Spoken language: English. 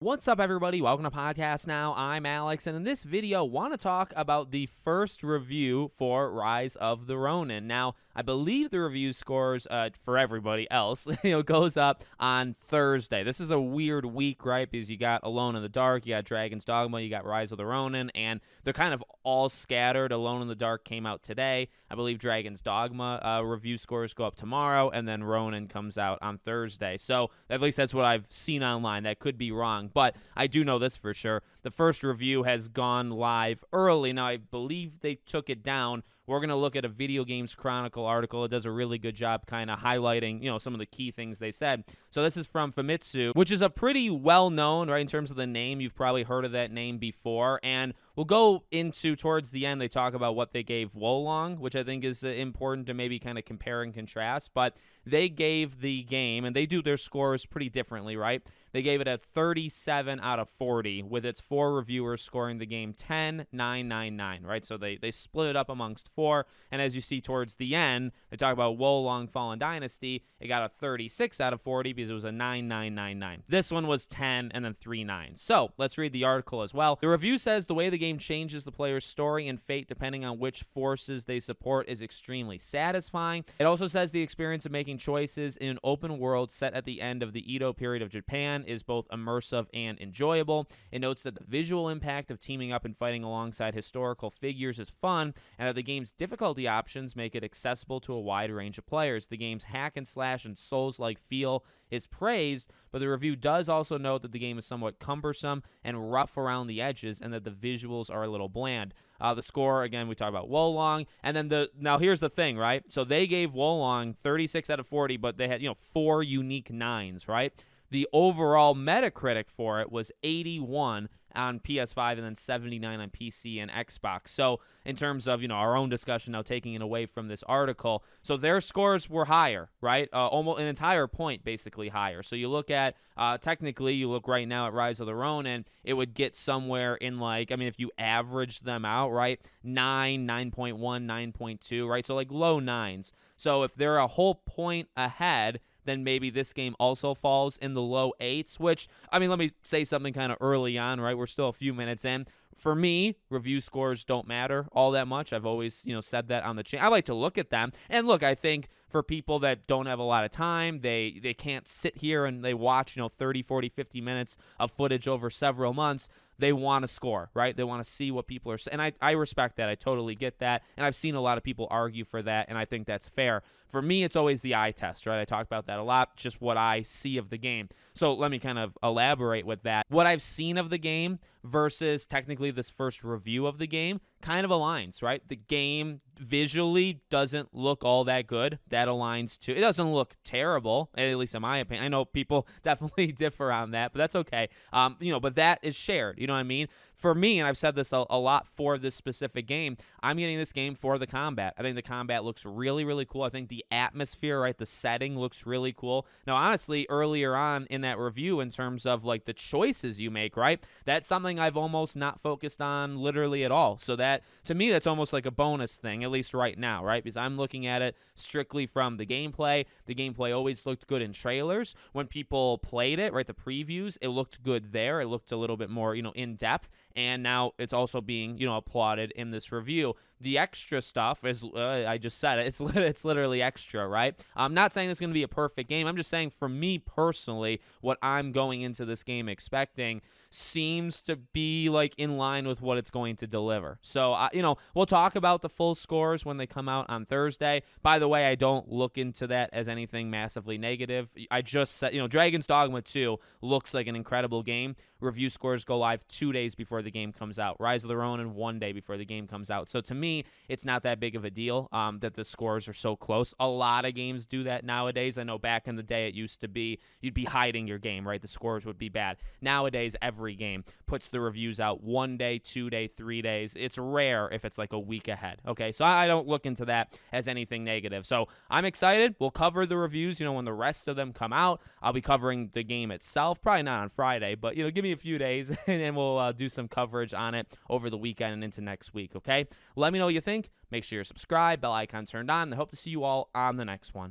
What's up, everybody? Welcome to Podcast Now. I'm Alex, and in this video, want to talk about the first review for Rise of the Ronin. Now, I believe the review scores for everybody else, goes up on Thursday. This is a weird week, right? Because you got Alone in the Dark, you got Dragon's Dogma, you got Rise of the Ronin, and they're kind of all scattered. Alone in the Dark came out today. I believe Dragon's Dogma review scores go up tomorrow, and then Ronin comes out on Thursday. So at least that's what I've seen online. That could be wrong, but I do know this for sure. The first review has gone live early. Now, I believe they took it down. We're going to look at a Video Games Chronicle article. It does a really good job kind of highlighting, some of the key things they said. So this is from Famitsu, which is a pretty well-known, right, in terms of the name. You've probably heard of that name before. And we'll go into, towards the end, they talk about what they gave Wolong, which I think is important to maybe kind of compare and contrast. But they gave the game, and they do their scores pretty differently, right? They gave it a 37 out of 40, with its 4 reviewers scoring the game 10, 9, 9, 9, right? So they split it up amongst 4, and as you see towards the end, they talk about Wolong Fallen Dynasty. It got a 36 out of 40 because it was a 9, 9, 9, 9. This one was 10 and then 3 9s. So let's read the article as well. The review says the way the game changes the player's story and fate depending on which forces they support is extremely satisfying. It also says the experience of making choices in an open world set at the end of the Edo period of Japan is both immersive and enjoyable. It notes that the visual impact of teaming up and fighting alongside historical figures is fun, and that the game's difficulty options make it accessible to a wide range of players. The game's hack and slash and Souls-like feel is praised, but the review does also note that the game is somewhat cumbersome and rough around the edges, and that the visuals are a little bland. The score, again, we talk about Wolong, and then now here's the thing, right? So they gave Wolong 36 out of 40, but they had 4 unique 9s, right? The overall Metacritic for it was 81 on PS5 and then 79 on PC and Xbox. So in terms of, our own discussion now, taking it away from this article, so their scores were higher, right? Almost an entire point basically higher. So you look at, technically, you look right now at Rise of the Ronin, it would get somewhere in if you average them out, right? 9, 9.1, 9.2, right? So low 9s. So if they're a whole point ahead, then maybe this game also falls in the low 8s, which, let me say something kind of early on, right? We're still a few minutes in. For me, review scores don't matter all that much. I've always, said that on the channel. I like to look at them. And look, I think for people that don't have a lot of time, they can't sit here and they watch, 30, 40, 50 minutes of footage over several months. They want to score, right? They want to see what people are saying. And I respect that. I totally get that. And I've seen a lot of people argue for that, and I think that's fair. For me, it's always the eye test, right? I talk about that a lot, just what I see of the game. So let me kind of elaborate with that. What I've seen of the game versus technically this first review of the game kind of aligns, right? The game visually doesn't look all that good. That aligns too. It doesn't look terrible, at least in my opinion. I know people definitely differ on that, but that's okay. But that is shared. You know what I mean? For me, and I've said this a lot for this specific game, I'm getting this game for the combat. I think the combat looks really, really cool. I think the atmosphere, right, the setting looks really cool. Now, honestly, earlier on in that review, in terms of the choices you make, right, that's something I've almost not focused on literally at all. So that, to me, that's almost like a bonus thing, at least right now, right, because I'm looking at it strictly from the gameplay. The gameplay always looked good in trailers. When people played it, right, the previews, it looked good there. It looked a little bit more, in depth. And now it's also being, applauded in this review. The extra stuff is, I just said it, it's literally extra, right? I'm not saying it's going to be a perfect game. I'm just saying, for me personally, what I'm going into this game expecting seems to be in line with what it's going to deliver. So, we'll talk about the full scores when they come out on Thursday. By the way, I don't look into that as anything massively negative. I just said, Dragon's Dogma 2 looks like an incredible game. Review scores go live 2 days before the game comes out. Rise of the Ronin 1 day before the game comes out. So to me, it's not that big of a deal that the scores are so close. A lot of games do that nowadays. I know back in the day it used to be you'd be hiding your game, right? The scores would be bad. Nowadays, every game puts the reviews out 1 day, 2 day, 3 days. It's rare if it's a week ahead. Okay, so I don't look into that as anything negative. So I'm excited. We'll cover the reviews, when the rest of them come out. I'll be covering the game itself, probably not on Friday, but give me a few days and then we'll do some coverage on it over the weekend and into next week. Okay, let me know what you think. Make sure you're subscribed, bell icon turned on, and I hope to see you all on the next one.